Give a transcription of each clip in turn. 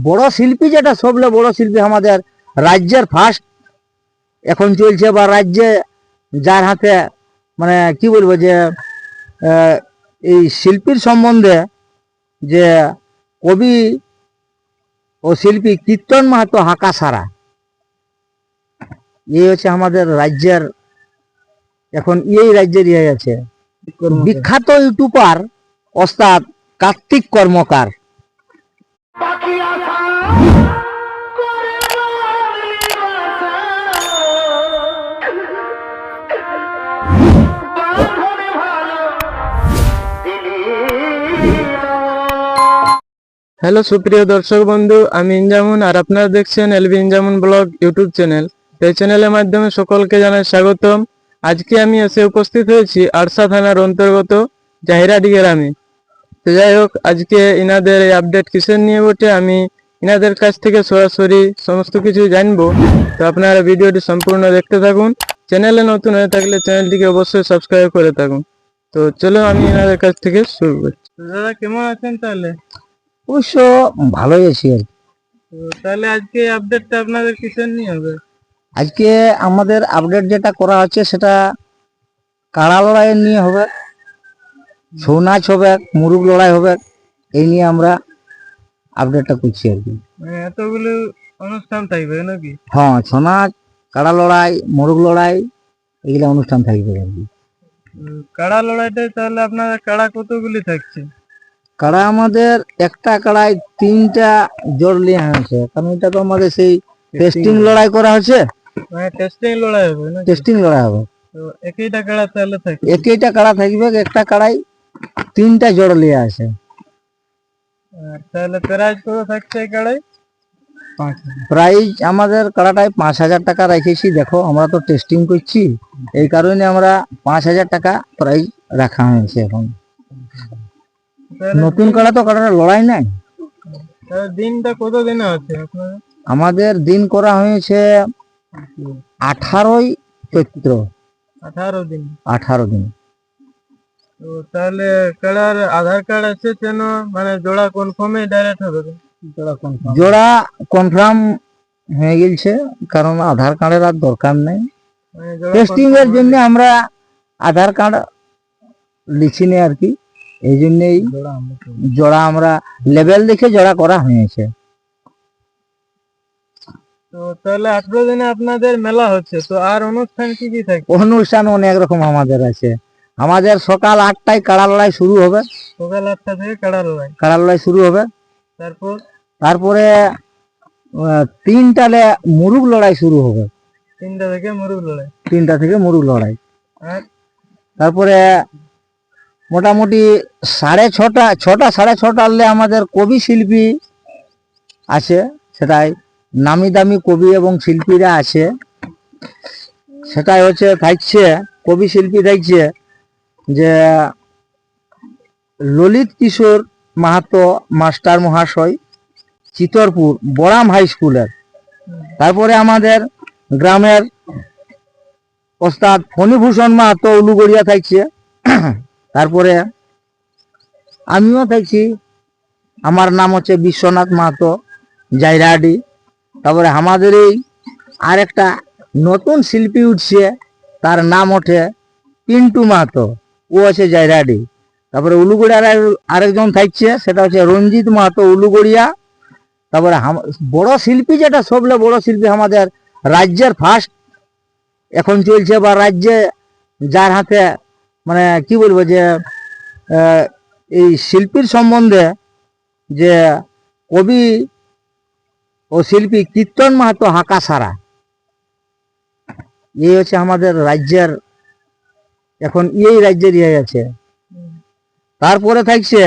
বড় শিল্পী যেটা সবলে বড় শিল্পী আমাদের রাজ্যের ফার্স্ট এখন চলছে, বা রাজ্যে যার হাতে মানে কি বলবো যে এই শিল্পীর সম্বন্ধে যে কবি ও শিল্পী কীর্তন মাহাতো হাঁকা সারা, এই হচ্ছে আমাদের রাজ্যের এখন এই রাজ্যের ইয়ে আছে বিখ্যাত ইউটিউবার ওস্তাদ কার্তিক কর্মকার। হ্যালো সুপ্রিয় দর্শক বন্ধু, আমি ইনজামুন আর আপনারা দেখছেন এলবি ইনজামুন ব্লগ ইউটিউব চ্যানেল। এই চ্যানেলের মাধ্যমে সকলকে জানাই স্বাগতম। আজকে আমি এসে উপস্থিত হয়েছি আরসা থানার অন্তর্গত জাহিরাডি গ্রামে। তো যাই হোক, আজকে ইনাদের এই আপডেট কিসের নিয়ে বটে আমি ইনাদের কাছ থেকে সরাসরি সমস্ত কিছু জানবো। তো আপনারা ভিডিওটি সম্পূর্ণ দেখতে থাকুন। চ্যানেলে নতুন হয়ে থাকলে চ্যানেলটিকে অবশ্যই সাবস্ক্রাইব করে থাকুন। তো চলো আমি ইনাদের কাছ থেকে শুরু করছি। দাদা কেমন আছেন তাহলে? অবশ্য ভালোই আছি আর কি। তো তাহলে আজকে আপডেটটা আপনাদের কিসের নিয়ে হবে? আজকে আমাদের আপডেট যেটা করা হচ্ছে সেটা কাড়া লড়াইয়ের নিয়ে হবে, ছৌ নাচ হবে, মুরুগ লড়াই হবে, এই নিয়ে আমরা আপডেটটা করছি আর কি। মানে এতগুলো অনুষ্ঠান থাকবে নাকি? হ্যাঁ, ছৌ নাচ, কাড়া লড়াই, মুরুগ লড়াই, এগুলো অনুষ্ঠান থাকবে আর কি। কাড়া লড়াইটাই তাহলে আপনাদের কাড়া কতগুলি থাকছে? কাড়া আমাদের একটা কাড়ায় 3টা জোর লিয়া হয়েছে, কারণ এটা তো আমাদের সেই টেস্টিং লড়াই করা হচ্ছে। মানে টেস্টিং লড়াই হবে না? টেস্টিং লড়াই হবে। তো একইটা কাড়া তাহলে থাকবে? একইটা কাড়া থাকবে, একটা কাড়াই 3টা জোর লিয়া আছে। আর তাহলে প্রাইজ কত থাকছে এই কাড়াই? প্রাইজ আমাদের কাড়াটায় 5,000 টাকা রেখেছি। দেখো, আমরা তো টেস্টিং করছি, এই কারণে আমরা 5,000 টাকা প্রাইজ রাখা হয়েছে। এখন নতুন কাড়া তো কাড়াটা লড়াই নাই। দিনটা কত দিনে আছে আপনাদের? আমাদের দিন করা হয়েছে 18ই চৈত্র। 18 দিন। 18 দিন। তো তাহলে কাড়ার আধার কার্ড আছে কেন? মানে জোড়া কনফার্মে ডাইরেক্ট হবে? জোড়া কনফার্ম হয়ে গেছে, কারণ আধার কার্ডের আর দরকার নেই। টেস্টিং এর জন্য আমরা আধার কার্ড লিখি নি আর কি, এই জন্যই জোড়া আমরা লেভেল দেখে জোড়া করা হয়েছে। তো তাহলে 18 দিনে আপনাদের মেলা হচ্ছে, তো আর অনুষ্ঠান কি কি থাকে? অনুষ্ঠান অনেক রকম আমাদের আছে। আমাদের সকাল 8টায় কাড়া লড়াই শুরু হবে। সকাল 8টা থেকে কাড়া লড়াই? কাড়া লড়াই শুরু হবে। তারপরে 3টালে মুরুগ লড়াই শুরু হবে। 3টা থেকে মুরুগ লড়াই? 3টা থেকে মুরুগ লড়াই। আর তারপরে মোটামুটি 6:30 6:30 আমাদের কবি শিল্পী আছে, সেটাই নামি দামি কবি এবং শিল্পীরা আছে। সেটাই হচ্ছে থাকছে কবি শিল্পী থাকছে যে ললিত কিশোর মাহাতো মাস্টার মহাশয়, চিতরপুর বড়াম হাই স্কুলের। তারপরে আমাদের গ্রামের ওস্তাদ ফণীভূষণ মাহাতো উলুগড়িয়া থাকছে। তারপরে আমিও থাকছি, আমার নাম হচ্ছে বিশ্বনাথ মাহাতো, জাইরাডি। তারপরে আমাদের এই আরেকটা নতুন শিল্পী উঠছে, তার নাম ওঠে পিন্টু মাহাতো, ও আছে জাইরাডি। তারপরে উলুগড়িয়ার আরেকজন থাকছে, সেটা হচ্ছে রঞ্জিত মাহাতো উলুগড়িয়া। তারপরে বড় শিল্পী যেটা সবলে বড় শিল্পী আমাদের রাজ্যের ফার্স্ট এখন চলছে, বা রাজ্যে যার হাতে মানে কি বলবো যে এই শিল্পীর সম্বন্ধে যে কবি ও শিল্পী কীর্তন মাহাতো হাঁকা সারা, এই হচ্ছে আমাদের রাজ্যের এখন এই রাজ্যের ইয়ে আছে। তারপরে থাকছে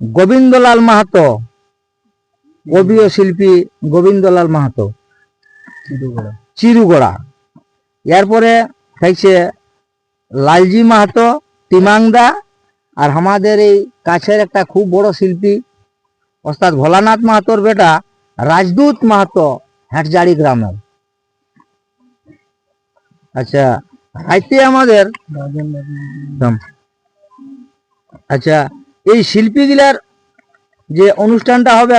গোবিন্দলাল মাহাতো, কবি ও শিল্পী গোবিন্দলাল মাহাতো চিরুগড়া। এরপরে থাকছে লালজি মাহাতো তিমাংদা। আর আমাদের এই কাছের একটা খুব বড় শিল্পী ওস্তাদ ভোলানাথ মাহাতোর বেটা রাজদূত মাহাতো, হেটজাড়ি গ্রামের। আচ্ছা, রাইতে আমাদের আচ্ছা এই শিল্পীগুলার যে অনুষ্ঠানটা হবে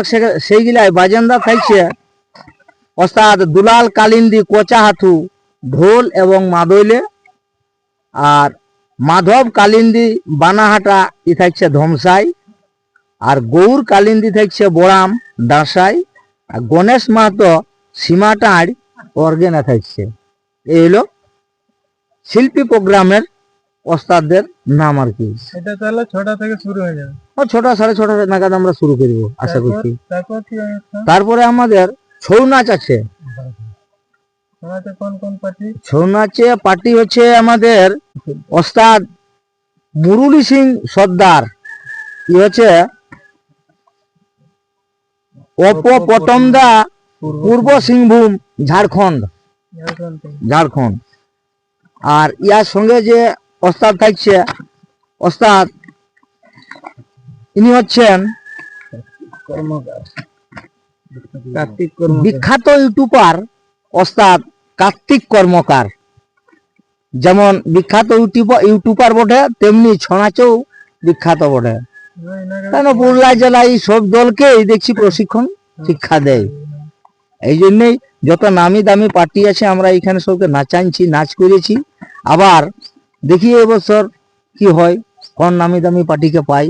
সেইগুলাই বাজেন্দা থাকছে ওস্তাদ দুলাল কালিন্দি কোচা হাথু ঢোল এবং মাদইলে, আর মাধব কালিন্দি বানাহাটা ই থাকছে ধমসাই, আর গৌর কালিন্দি থাকছে বড়াম ডাঁসাই, আর গণেশ মাহাতো সীমাটাঁড় অর্গেনা থাকছে। এই হলো শিল্পী প্রোগ্রামের ওস্তাদদের নাম আর কি। এটা তাহলে 6টা থেকে শুরু হয়ে যাবে। 6টা 6:30 নাগাদ আমরা শুরু করব আশা করছি। তারপর কি অনুষ্ঠান? তারপরে আমাদের ছৌ নাচ আছে। তোমাদের কোন কোন পার্টি? ছৌ নাচে পার্টি হচ্ছে আমাদের ওস্তাদ মুরুলি সিং সর্দার, ই হচ্ছে পটমদা, পূর্ব সিংভূম, ঝাড়খণ্ড। আর ইয়ার সঙ্গে যে ওস্তাদ থাকছে, ওস্তাদ ইনি হচ্ছেন বিখ্যাত ইউটিউবার ওস্তাদ কার্তিক কর্মকার। যেমন বিখ্যাত ইউটিউবার বটে, তেমনি ছৌ নাচেও বিখ্যাত বটে। কেন পুরুলিয়া জেলায় এই সব দলকেই দেখছি প্রশিক্ষণ শিক্ষা দেয়। এই জন্যই যত নামি দামি পার্টি আছে আমরা এখানে সবকে নাচাইছি, নাচ করেছি। আবার দেখি এবছর কি হয়, কোন নামি দামি পার্টিকে পাই।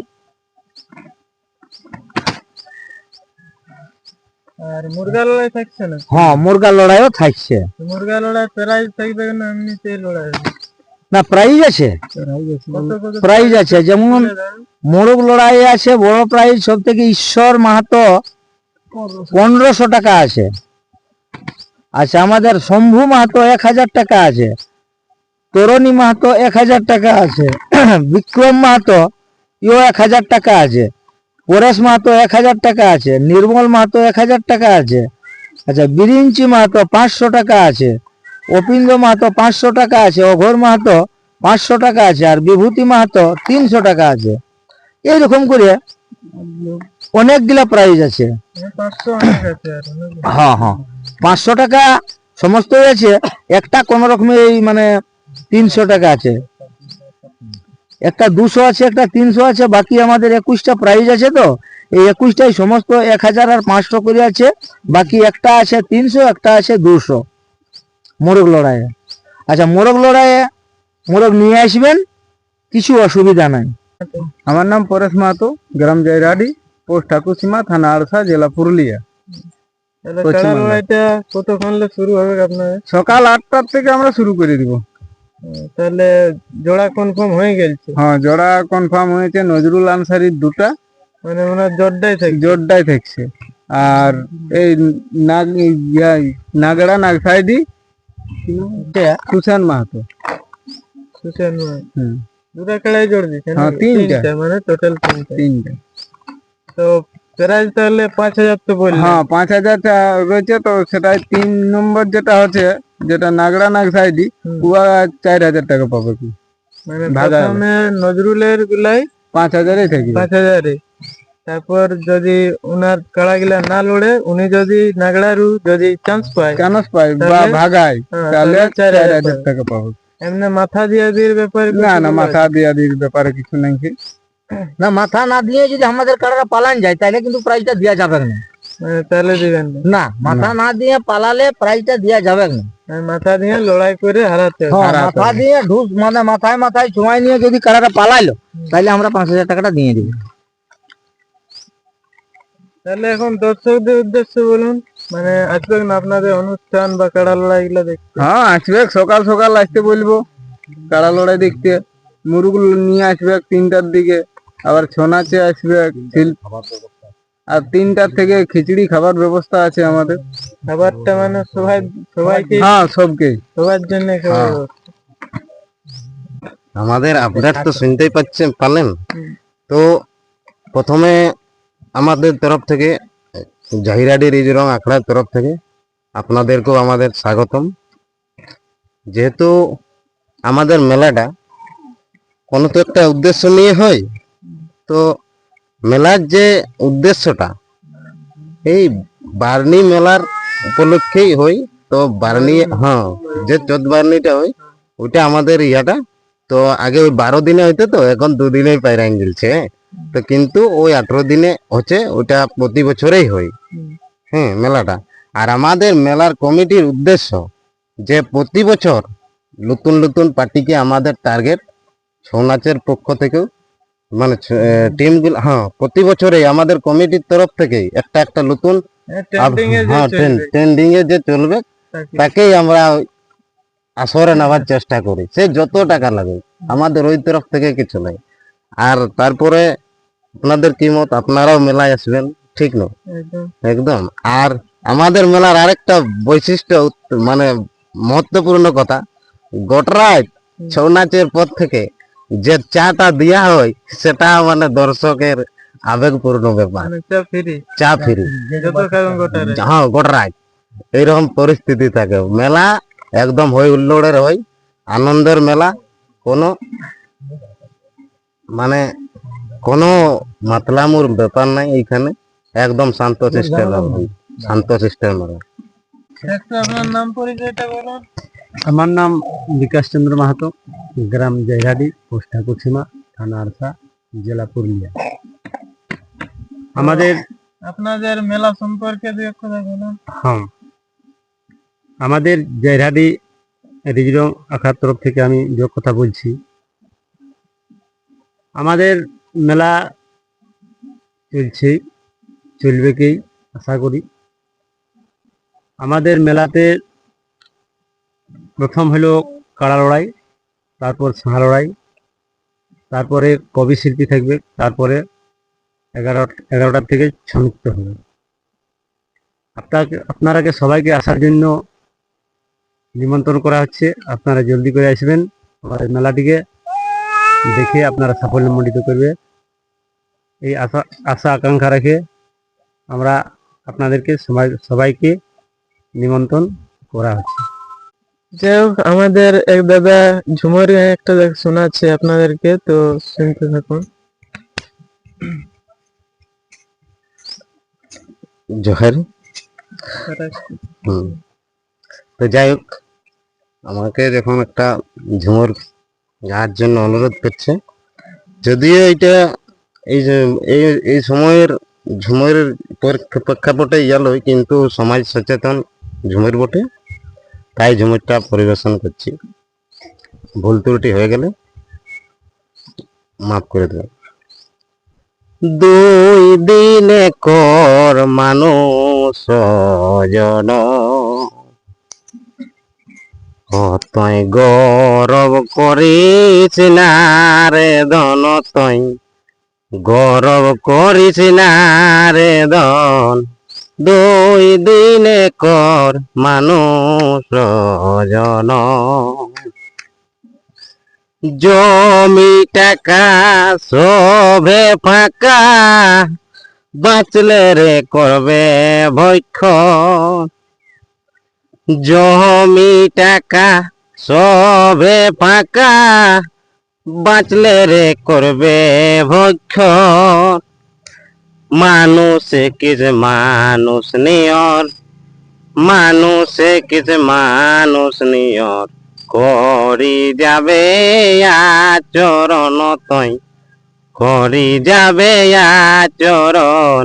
আর মুরগা লড়াই থাকছে না? হ্যাঁ, মুরগা লড়াইও থাকছে। মুরগা লড়াই প্রাইজ থাকবে না এমনিতে লড়াই? না, প্রাইজ আছে, প্রাইজ আছে। যেমন মোরগ লড়াই আছে, বড় প্রাইজ সব থেকে ঈশ্বর মাহাতো 1500 টাকা আছে। আচ্ছা, আমাদের শম্ভু মাহাতো 1000 টাকা আছে, তরণী মাহাতো 1000 টাকা আছে, বিক্রম মাহাতো ইও 1000 টাকা আছে, পরেশ মাহাতো 1000 টাকা আছে, নির্মল মাহাতো 1000 টাকা আছে। আচ্ছা, বিরিঞ্চি মাহাতো 500 টাকা আছে, অপিন্দ্র মাহাতো 500 টাকা আছে, অঘোর মাহাতো 500 টাকা আছে, আর বিভূতি মাহাতো 300 টাকা আছে। এইরকম করে অনেকগুলা প্রাইজ আছে। 500 অনেক আছে আর নাকি? হ্যাঁ হ্যাঁ, 500 টাকা সমস্ত আছে, একটা কোন রকমের এই মানে 300 টাকা আছে, একটা 200 আছে, একটা 300 আছে। বাকি আমাদের 21টা প্রাইজ আছে। তো এই 21টাই সমস্ত 1000 আর 500 করে আছে। বাকি একটা আছে 300, একটা আছে 200 মোরগ লড়াইয়ে। আচ্ছা, মোরগ লড়াইয়ে মোরগ নিয়ে আসবেন, কিছু অসুবিধা নাই। আমার নাম পরেশ মাহাতো, গ্রাম জয়রাডি, পোস্ট ঠাকুরসীমা, থানা আড়সা, জেলা পুরুলিয়া। লড়াইটা কতক্ষণ শুরু হবে আপনাদের? সকাল 8টার থেকে আমরা শুরু করে দিব। তাহলে জোড়া কনফার্ম হয়ে গেছে? হ্যাঁ, জোড়া কনফার্ম হয়েছে। নজরুল আনসারির 2টা, মানে ওনার জোরটাই থাকছে। আর এই নাগড়া নাগসাইডি সুশান মাহাতো। দুটা খেলায় জোর দিচ্ছে? হ্যাঁ, 3টা, মানে টোটাল 3টা। তো প্রাইজ তাহলে 5000 তো বললেন? হ্যাঁ, 5000 রয়েছে। তো সেটাই 3 নম্বর যেটা হচ্ছে, যেটা নাগড়া নাগসাইডি, উয়া 4000 টাকা পাবে। মানে প্রথমে নজরুলের গুলাই 5000-এই থাকবে। 5000-এ। তারপর যদি উনার কাড়া গিলা না লড়ে, উনি যদি নাগড়ারু যদি চান্স পায় বা ভাগায়, তাহলে 4000 টাকা পাবে। এমনি মাথা দিয়া দির ব্যাপারে? না, মাথা দিয়া দির ব্যাপারে কিছু নাই। না, মাথা না দিয়ে যদি আমাদের কাড়াটা পালান যায়, তাহলে কিন্তু প্রাইজটা দেওয়া যাবে না। তাহলে দিবেন না? মাথা না দিয়ে পালালে প্রাইজটা দেওয়া যাবে না। মাথা দিয়ে লড়াই করে হারাতে হবে। মাথা দিয়ে ঢুস মানে মাথায় ছোঁয়াই নিয়ে যদি কাড়াটা পালাইলো, তাহলে আমরা 5000 টাকাটা দিয়ে দিব। তাহলে এখন দর্শকদের উদ্দেশ্যে বলুন, মানে আসবে না আপনাদের অনুষ্ঠান বা কাড়া লড়াই গুলা দেখতে? হ্যাঁ, আসবে। সকাল সকাল আসতে বলবো কাড়া লড়াই দেখতে। মুরগ নিয়ে আসবে 3টার দিকে, আবার ছৌ নাচে আসবে, আর 3টার থেকে খিচুড়ি খাবার ব্যবস্থা আছে আমাদের। খাবারটা মানে সবাইকে? হ্যাঁ, সবার জন্য খাবার। আমাদের আপডেট তো শুনতেই পারলেন। তো প্রথমে আমাদের তরফ থেকে, জাহিরাডি রিজরং আখড়ার তরফ থেকে আপনাদেরকেও আমাদের স্বাগতম। যেহেতু আমাদের মেলাটা কোনো তো একটা উদ্দেশ্য নিয়ে হয়, তো মেলার যে উদ্দেশ্যটা এই বার্নি মেলার উপলক্ষেই হয়। তো বার্নি, হ্যাঁ, যে চোদ্দ বার্নিটা হয়, ওইটা আমাদের ইয়াটা। তো আগে ওই 12 দিনে হইতো, তো এখন 2 দিনেই পায়রাইন গেলছে। তো কিন্তু ওই 18 দিনে হচ্ছে, ওটা প্রতি বছরেই হয়। হ্যাঁ, মেলাটা। আর আমাদের মেলার কমিটির উদ্দেশ্য যে প্রতি বছর নতুন নতুন পার্টিকে আমাদের টার্গেট ছৌ নাচের পক্ষ থেকেও, মানে টিমগুলো, হ্যাঁ, প্রতি বছরেই আমাদের কমিটির তরফ থেকেই একটা একটা নতুন ট্রেন্ডিং এ যে চলবে তাকেই আমরা আসরে নেওয়ার চেষ্টা করি, সে যত টাকা লাগে। আমাদের ওই তরফ থেকে কিছু নাই। আর তারপরে আপনাদের কি মত, আপনারাও মেলায় আসবেন, ঠিক না? একদম। আর আমাদের মেলার আরেকটা বৈশিষ্ট্য, মানে মহত্বপূর্ণ কথা, গটরায় ছৌ নাচের পর থেকে যে চাটা দেওয়া হয়, সেটা মানে দর্শকের আবেগপূর্ণ ব্যাপার। চা ফ্রি, হ্যাঁ, গটরায় এইরকম পরিস্থিতি থাকে। মেলা একদম হই হুল্লোড়ের হয়, আনন্দের মেলা। কোনো মানে কোনো মাতলামুর ব্যাপার নাই এইখানে, একদম শান্ত সিস্টেম, শান্ত সিস্টেম মেলা। আপনার নাম পরিচয়টা বলুন। আমার নাম বিকাশ চন্দ্র মাহাতো, গ্রাম জাইরাডি, পোস্ট ঠাকুরসীমা, থানা আরসা, জেলা পুরুলিয়া। আমাদের আপনাদের মেলা সম্পর্কে দুই এক কথা বলুন। হ্যাঁ, আমাদের জাইরাডি রিজরং আখার তরফ থেকে আমি যে কথা বলছি, আমাদের মেলা চলছে, চলবে কি আশা করি। আমাদের মেলাতে প্রথম হলো কাড়া লড়াই, তারপর ছাঁ লড়াই, তারপরে কবি শিল্পী থাকবে, তারপরে 11টার থেকে ছৌ নৃত্য হবে। আপনারাকে সবাইকে আসার জন্য নিমন্ত্রণ করা হচ্ছে। আপনারা জলদি করে আসবেন, আমাদের মেলাটিকে দেখে আপনারা সাফল্যমণ্ডিত করবে, এই আশা আকাঙ্ক্ষা রেখে আমরা আপনাদেরকে সবাইকে নিমন্ত্রণ করা হচ্ছে। যাই হোক, আমাদের এক দাদা ঝুমুর একটা শোনাচ্ছে আপনাদেরকে, তো শুনতে থাকুন। জোহার। তো যাই হোক, আমাকে যখন একটা ঝুমুর গাওয়ার জন্য অনুরোধ করছে, যদিও এটা এই যে এই সময়ের ঝুমুরের প্রেক্ষাপটে ইয়ালই, কিন্তু সমাজ সচেতন ঝুমুর বটে, তাই ঝুমুরটা পরিবেশন করছি। ভুল ত্রুটি হয়ে গেলে মাফ করে দেবেন। 2 দিনে কর মানুষ জন, তুই গৌরব করিস না রে ধন, তুই গৌরব করিস না রে ধন। 2 দিনে কর মানুষ জন, জমি টাকা সবে ফাঁকা, বাঁচলে রে করবে ভক্ষণ। জমি টাকা সবে ফাঁকা, বাঁচলে রে করবে ভক্ষণ। মানুষে কিছু মানুষ নিয়র, মানুষে কিছু মানুষ নিয়র করি যাবে আচরণ, তুই করি যাবে আচরণ।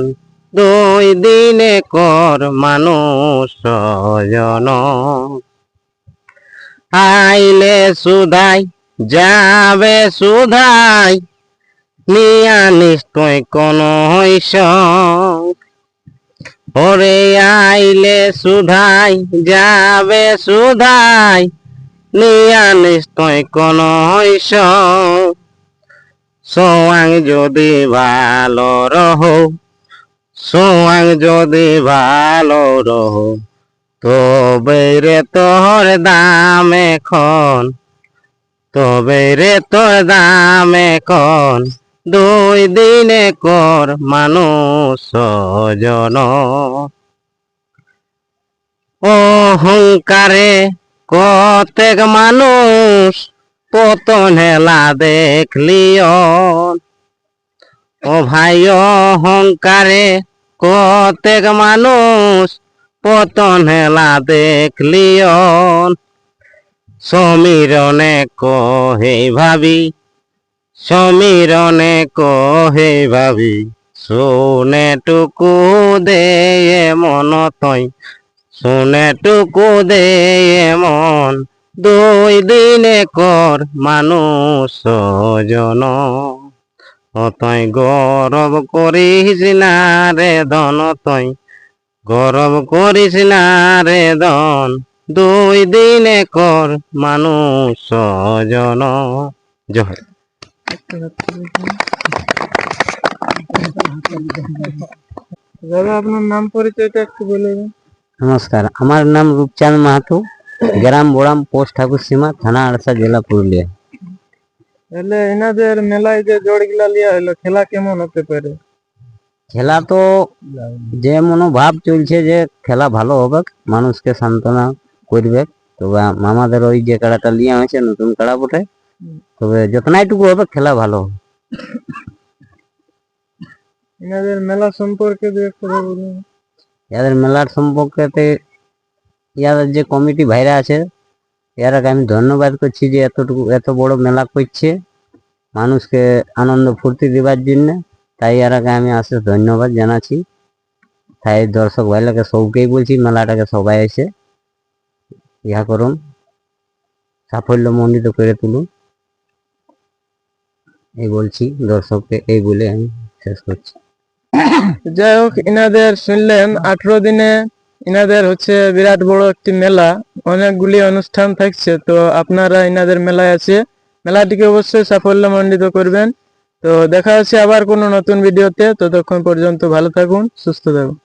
2 দিনে কর মানুষ জন, আইলে সুধাই যাবে সুধাই, নিয়া নিশ্চয় কোন হইস। ওরে আইলে সুধাই যাবে সুধাই, নিয়া নিশ্চয় কোন হইস। সোয়াং যদি ভালো রহো, সোয়াং যদি ভালো রহো, তবে রে তোর দাম এখন, তবে রে তোর দাম এখন। 2 দিনে কর মানুষ জন, অহংকারে কতেক মানুষ পতন হেলা দেখলিও। ও ভাই, অহংকারে কতেক মানুষ পতন হেলা দেখলিও। সমীরণে কহে ভাবি, সমীরণে কহে ভাবি, শুনে টুকু দে মন তই, শুনে টুকু দে মন, 2 দিনে কর মানুষ জন। তই গৌরব করিস না রে ধন, তই গৌরব করিস না রে ধন, 2 দিনে কর মানুষ জন। জয়। দাদা আপনার নাম পরিচয়টা একটু বলে দিন। নমস্কার, আমার নাম রূপচাঁদ মাহাতো, গ্রাম বোড়াম, পোস্ট ঠাকুরসীমা, থানা আড়সা, জেলা পুরুলিয়া। তাহলে এনাদের মেলায় যে জোড়গুলা লিয়া হলো, খেলা কেমন হতে পারে? খেলা তো যে মনোভাব চলছে যে খেলা ভালো হবে, মানুষকে সান্ত্বনা করবে। তবে আমাদের ওই যে কাড়াটা লিয়া হয়েছে নতুন কাড়া বটে, তবে যতনাইটুকু হবে খেলা ভালো হবে। এনাদের মেলা সম্পর্কে দু একটা বলুন। ইয়াদের মেলার সম্পর্কেতে ইয়াদের যে কমিটি ভাইরা আছে, এরাকে আমি ধন্যবাদ করছি যে এত বড় মেলা করছে মানুষকে আনন্দ ফুর্তি দেবার জন্য। তাই এরাকে আমি অশেষ ধন্যবাদ জানাচ্ছি। তাই দর্শক ভাইলাকে সবকেই বলছি মেলাটাকে সবাই এসে ইহা করুন, সাফল্যমণ্ডিত করে তুলুন, এই বলছি দর্শককে, এই বলে আমি শেষ করছি। যাই হোক, ইনাদের শুনলেন 18 দিনে ইনাদের হচ্ছে বিরাট বড় একটি মেলা, অনেকগুলি অনুষ্ঠান থাকছে। তো আপনারা ইনাদের মেলায় আছে, মেলাটিকে অবশ্যই সাফল্যমণ্ডিত করবেন। তো দেখা হচ্ছে আবার কোনো নতুন ভিডিওতে। ততক্ষণ পর্যন্ত ভালো থাকুন, সুস্থ থাকুন।